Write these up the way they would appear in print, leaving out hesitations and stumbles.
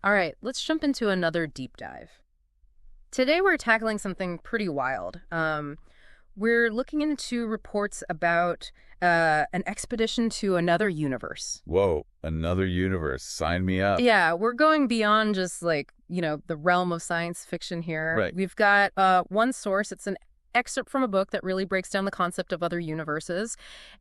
All right, let's jump into another deep dive. Today we're tackling something pretty wild. We're looking into reports about an expedition to another universe. Whoa, another universe. Sign me up. Yeah, we're going beyond just the realm of science fiction here. Right. We've got one source. It's an excerpt from a book that really breaks down the concept of other universes.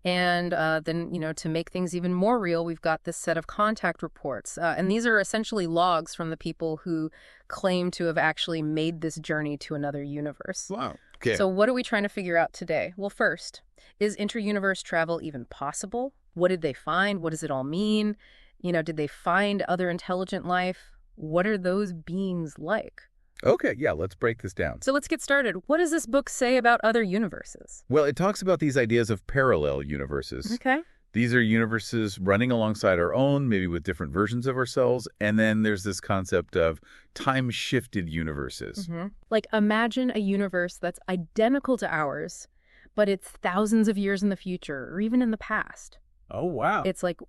And then, to make things even more real, we've got this set of contact reports. And these are essentially logs from the people who claim to have actually made this journey to another universe. Wow. Okay. So what are we trying to figure out today? Well, first, is inter-universe travel even possible? What did they find? What does it all mean? Did they find other intelligent life? What are those beings like? Okay, yeah, let's break this down. So let's get started. What does this book say about other universes? Well, it talks about these ideas of parallel universes. Okay. These are universes running alongside our own, maybe with different versions of ourselves. And then there's this concept of time-shifted universes. Mm-hmm. Like, imagine a universe that's identical to ours, but it's thousands of years in the future or even in the past. Oh, wow. It's like,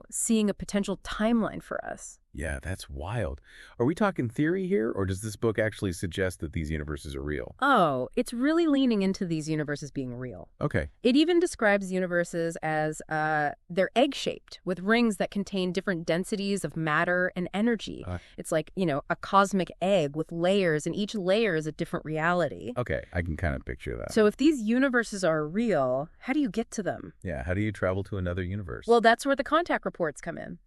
seeing a potential timeline for us. Yeah, that's wild. Are we talking theory here, or does this book actually suggest that these universes are real? Oh, it's really leaning into these universes being real. Okay. It even describes universes as they're egg-shaped with rings that contain different densities of matter and energy. It's like, a cosmic egg with layers, and each layer is a different reality. Okay, I can kind of picture that. So if these universes are real, how do you get to them? Yeah, how do you travel to another universe? Well, that's where the contact reports come in.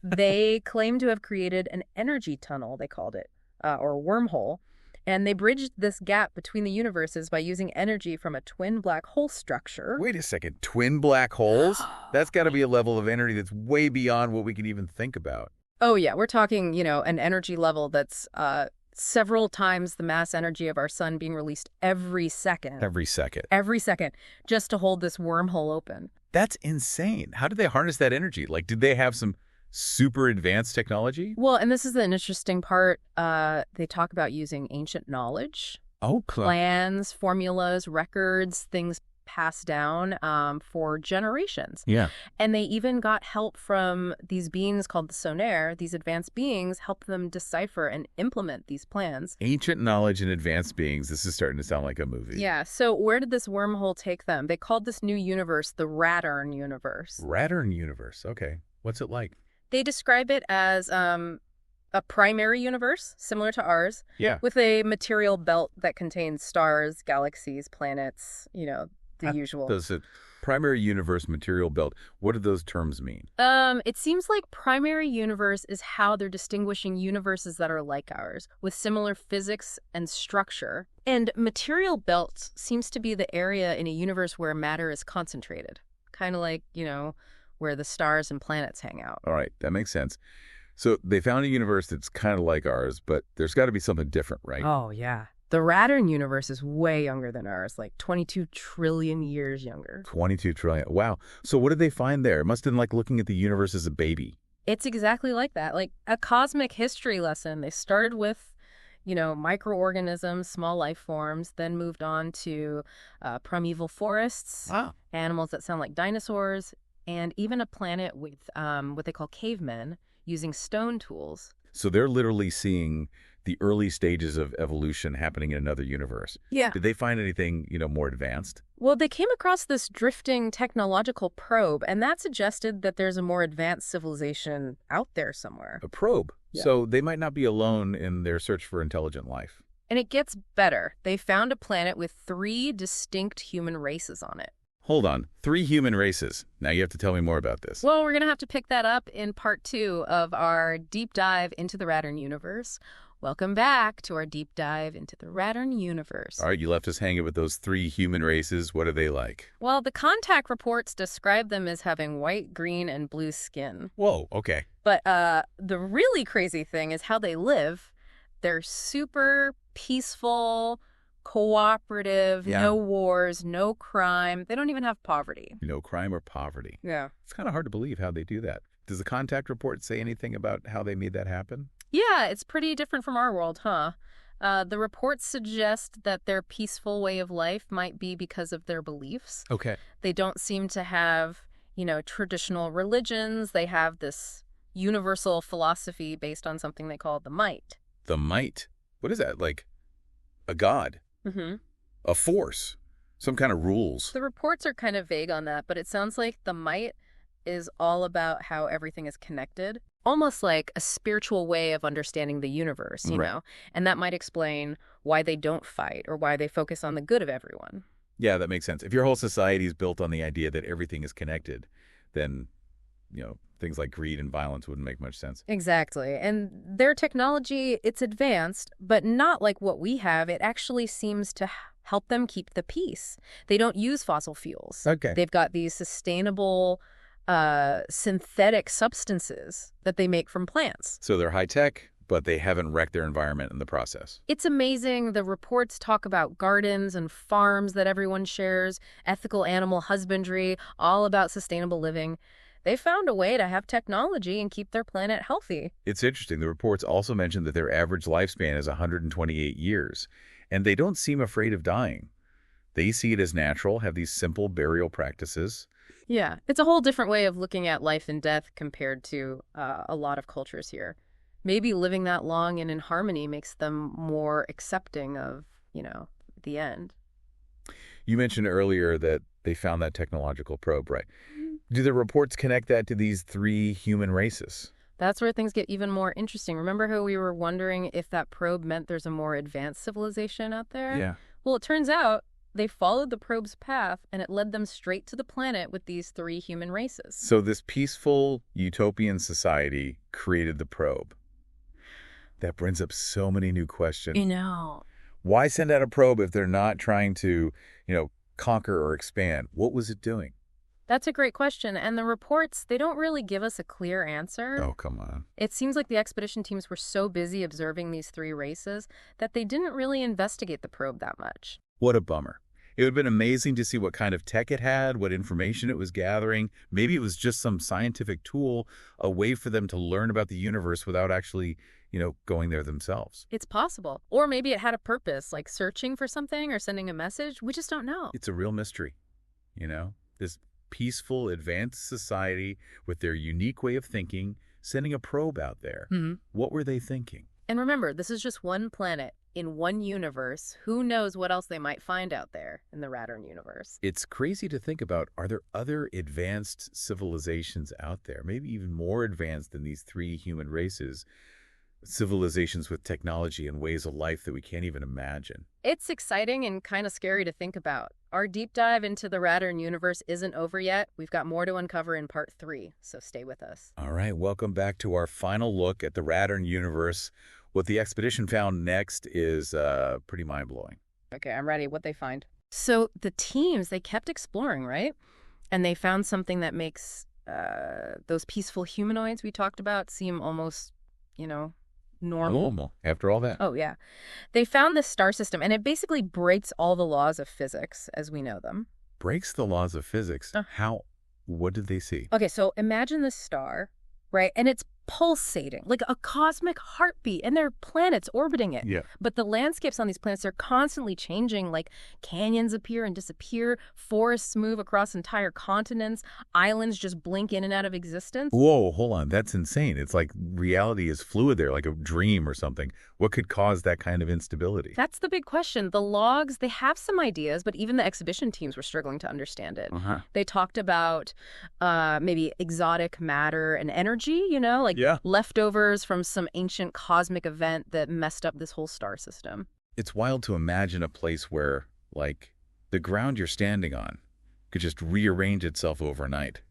They claim to have created an energy tunnel, they called it, or wormhole, and they bridged this gap between the universes by using energy from a twin black hole structure. Wait a second, twin black holes? That's got to be a level of energy that's way beyond what we can even think about. Oh, yeah, we're talking, an energy level that's several times the mass energy of our sun being released every second. Every second. Every second, just to hold this wormhole open. That's insane. How did they harness that energy? Like, did they have some super advanced technology? Well, and this is an interesting part. They talk about using ancient knowledge, plans, formulas, records, things passed down for generations. Yeah. And they even got help from these beings called the Sonair. These advanced beings help them decipher and implement these plans. Ancient knowledge and advanced beings. This is starting to sound like a movie. Yeah. So where did this wormhole take them? They called this new universe the Plejaren universe. Plejaren universe. Okay. What's it like? They describe it as a primary universe, similar to ours, Yeah. with a material belt that contains stars, galaxies, planets, the usual. Does it primary universe material belt? What do those terms mean? It seems like primary universe is how they're distinguishing universes that are like ours, with similar physics and structure. And material belt seems to be the area in a universe where matter is concentrated, kind of like, where the stars and planets hang out. All right, that makes sense. So they found a universe that's kind of like ours, but there's got to be something different, right? Oh, yeah. The Plejaren universe is way younger than ours, like 22 trillion years younger. 22 trillion. Wow. So what did they find there? It must have been like looking at the universe as a baby. It's exactly like that, like a cosmic history lesson. They started with, microorganisms, small life forms, then moved on to primeval forests, animals that sound like dinosaurs, and even a planet with what they call cavemen using stone tools. So they're literally seeing the early stages of evolution happening in another universe. Yeah. Did they find anything, more advanced? Well, they came across this drifting technological probe, and that suggested that there's a more advanced civilization out there somewhere. A probe. Yeah. So they might not be alone in their search for intelligent life. And it gets better. They found a planet with 3 distinct human races on it. Hold on. 3 human races. Now you have to tell me more about this. Well, we're going to have to pick that up in part 2 of our deep dive into the Plejaren universe. Welcome back to our deep dive into the Plejaren universe. All right, you left us hanging with those 3 human races. What are they like? Well, the contact reports describe them as having white, green, and blue skin. Whoa, okay. But the really crazy thing is how they live. They're super peaceful, cooperative, no wars, no crime. They don't even have poverty. No crime or poverty. Yeah. It's kind of hard to believe how they do that. Does the contact report say anything about how they made that happen? Yeah, it's pretty different from our world, huh? The reports suggest that their peaceful way of life might be because of their beliefs. Okay. They don't seem to have, traditional religions. They have this universal philosophy based on something they call the might. The might? What is that? Like a god? Mm-hmm. A force? Some kind of rules? The reports are kind of vague on that, but it sounds like the might is all about how everything is connected, almost like a spiritual way of understanding the universe, you know? And that might explain why they don't fight or why they focus on the good of everyone. Yeah, that makes sense. If your whole society is built on the idea that everything is connected, then, things like greed and violence wouldn't make much sense. Exactly. And their technology, it's advanced, but not like what we have. It actually seems to help them keep the peace. They don't use fossil fuels. Okay. They've got these sustainable synthetic substances that they make from plants. So they're high-tech, but they haven't wrecked their environment in the process. It's amazing. The reports talk about gardens and farms that everyone shares, ethical animal husbandry, all about sustainable living. They found a way to have technology and keep their planet healthy. It's interesting. The reports also mention that their average lifespan is 128 years, and they don't seem afraid of dying. They see it as natural, have these simple burial practices. Yeah, it's a whole different way of looking at life and death compared to a lot of cultures here. Maybe living that long and in harmony makes them more accepting of, the end. You mentioned earlier that they found that technological probe, right? Do the reports connect that to these 3 human races? That's where things get even more interesting. Remember how we were wondering if that probe meant there's a more advanced civilization out there? Yeah. Well, it turns out they followed the probe's path, and it led them straight to the planet with these 3 human races. So this peaceful, utopian society created the probe. That brings up so many new questions. Why send out a probe if they're not trying to, conquer or expand? What was it doing? That's a great question, and the reports, they don't really give us a clear answer. Oh, come on. It seems like the expedition teams were so busy observing these 3 races that they didn't really investigate the probe that much. What a bummer. It would have been amazing to see what kind of tech it had, what information it was gathering. Maybe it was just some scientific tool, a way for them to learn about the universe without actually, going there themselves. It's possible. Or maybe it had a purpose, like searching for something or sending a message. We just don't know. It's a real mystery, This peaceful, advanced society with their unique way of thinking, sending a probe out there. Mm-hmm. What were they thinking? And remember, this is just one planet in one universe. Who knows what else they might find out there in the Radern universe? It's crazy to think about. Are there other advanced civilizations out there, maybe even more advanced than these 3 human races, civilizations with technology and ways of life that we can't even imagine? It's exciting and kind of scary to think about. Our deep dive into the Radern universe isn't over yet. We've got more to uncover in part 3, so stay with us. All right, welcome back to our final look at the Radern universe. What the expedition found next is pretty mind-blowing. Okay, I'm ready. What they find? So the teams, they kept exploring, right? And they found something that makes those peaceful humanoids we talked about seem almost, normal. Normal, after all that. Oh, yeah. They found this star system, and it basically breaks all the laws of physics as we know them. Breaks the laws of physics? How? What did they see? Okay, so imagine this star, right? And it's pulsating, like a cosmic heartbeat, and there are planets orbiting it. Yeah. But the landscapes on these planets are constantly changing, like canyons appear and disappear, forests move across entire continents, islands just blink in and out of existence. Whoa, hold on. That's insane. It's like reality is fluid there, like a dream or something. What could cause that kind of instability? That's the big question. The logs, they have some ideas, but even the exhibition teams were struggling to understand it. They talked about maybe exotic matter and energy, like leftovers from some ancient cosmic event that messed up this whole star system. It's wild to imagine a place where, like, the ground you're standing on could just rearrange itself overnight.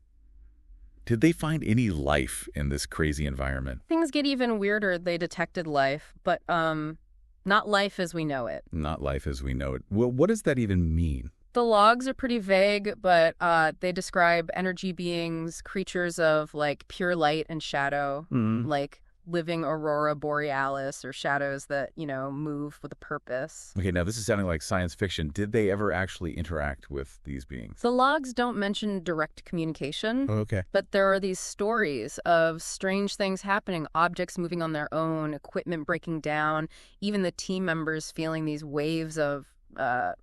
Did they find any life in this crazy environment? Things get even weirder. They detected life, but not life as we know it. Not life as we know it. Well, what does that even mean? The logs are pretty vague, but they describe energy beings, creatures of like pure light and shadow, like living aurora borealis or shadows that, move with a purpose. Okay, now this is sounding like science fiction. Did they ever actually interact with these beings? The logs don't mention direct communication. Oh, okay. But there are these stories of strange things happening, objects moving on their own, equipment breaking down, even the team members feeling these waves of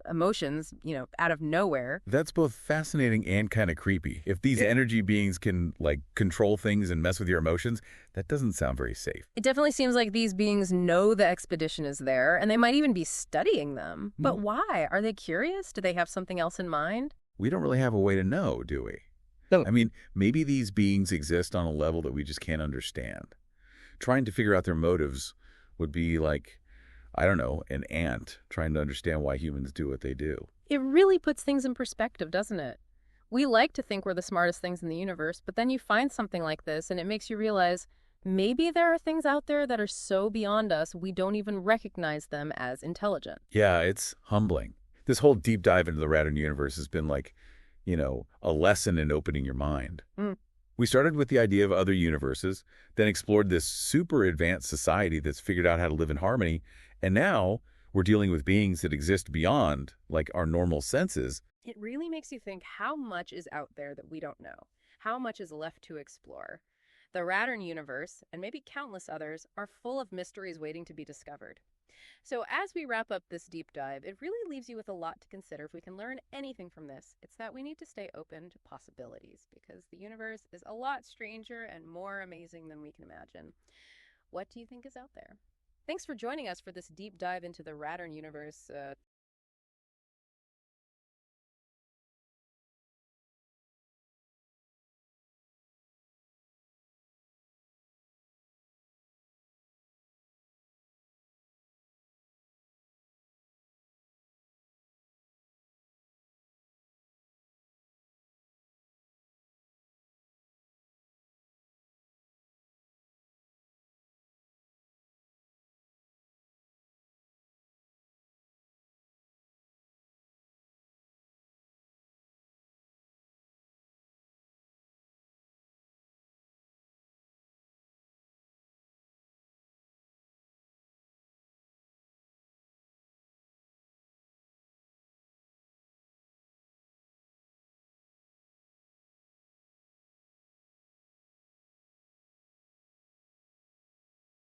emotions, out of nowhere. That's both fascinating and kind of creepy. If these energy beings can, like, control things and mess with your emotions, that doesn't sound very safe. It definitely seems like these beings know the expedition is there, and they might even be studying them. But why? Are they curious? Do they have something else in mind? We don't really have a way to know, do we? No. I mean, maybe these beings exist on a level that we just can't understand. Trying to figure out their motives would be like, I don't know, an ant trying to understand why humans do what they do. It really puts things in perspective, doesn't it? We like to think we're the smartest things in the universe, but then you find something like this and it makes you realize maybe there are things out there that are so beyond us we don't even recognize them as intelligent. Yeah, it's humbling. This whole deep dive into the Radon universe has been like, a lesson in opening your mind. We started with the idea of other universes, then explored this super advanced society that's figured out how to live in harmony, and now we're dealing with beings that exist beyond, like, our normal senses. It really makes you think how much is out there that we don't know, how much is left to explore. The Radon universe, and maybe countless others, are full of mysteries waiting to be discovered. So as we wrap up this deep dive, it really leaves you with a lot to consider. If we can learn anything from this, it's that we need to stay open to possibilities because the universe is a lot stranger and more amazing than we can imagine. What do you think is out there? Thanks for joining us for this deep dive into the Radon universe.